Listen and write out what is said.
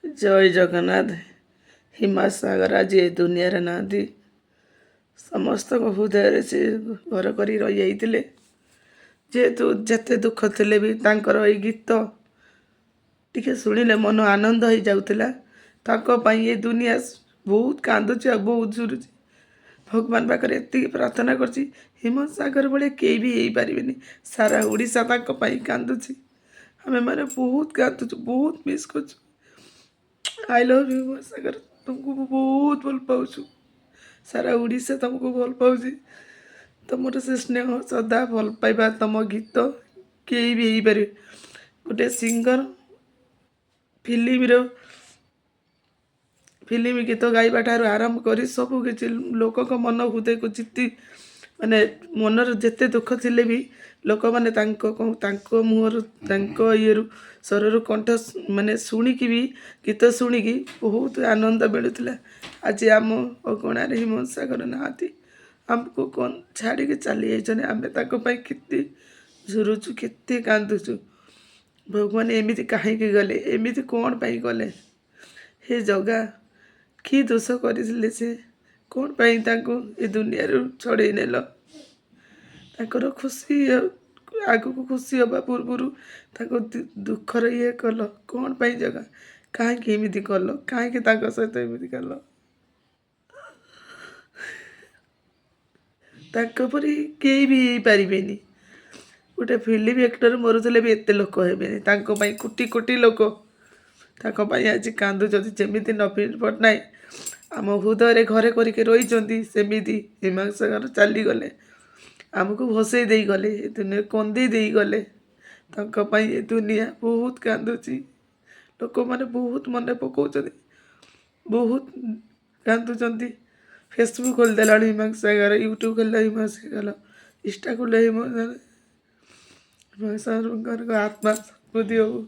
जय जगन्नाथ। हिमांशु सागर आज ए दुनिया ना समस्त हृदय से घर कर रही जेहेतु जिते दुख थे भी तांकर ए गीत टिके शुणिले मन आनंद हो जाऊला। ये दुनिया बहुत कांदुची और बहुत झुरुची। भगवान पाखे एति प्रार्थना करछि हिमांशु सागर भाई कई भी हो पारे सारा ओडिशा कांदुची। आमे माने बहुत कांदुचु बहुत मिस करछु। आई लव यू सागर, तुमको बहुत भल पाऊँ। सारा ओडिशा तुमको भल पाऊँ। तुम से स्नेह श्रद्धा भल पाइबा तुम गीत कई भी हो पारे। गोटे सिंगर फिल्म गीत गाइबा ठार आरंभ कर सब किसी लोक मन हृदय को जीति माने मनर जिते दुख थिले भी लोक मैंने मुहर ये स्वरर कंठ माने शुणिकी भी गीत शुणिकी बहुत आनंद मिलूला। आज आम अगणार हिमांशु सागर नहांती आमको कौन छाड़ी के चली जाइए। आम के झुरुचु केते कांदुचु। भगवान एमती कहीं गले एमती कौन पाई गले हे जगा कि दोष करते से कौन पाई ए दुनिया छड़े नेल ताकर खुशी आग को खुशी हवा पूर्व दुखर ये कल कौन पाई जगह कहीं एमती कल कहीं सहित एमती कल परी कई भी हो पारे। गोटे फिल्म एक्टर मरुले भी एत लोक हे कोटी कोटी लोक आज कांदुचନ୍ତି। जमीती नवीन पट्टनायक आम हृदय घरे करके रही सेमती हिमांशु सागर चली गले आमको भसई दे गले दुनिया कंदे दे गले। ये दुनिया बहुत कांदुची लोक मैंने बहुत मन पकाउछन्ति बहुत कांदुचन्ति। फेसबुक खोलदेला हिमांशु सागर, यूट्यूब खोल हिमांशु सागर, इंस्टा खोल हिमांशु सागर आत्मा बुद्धि हो।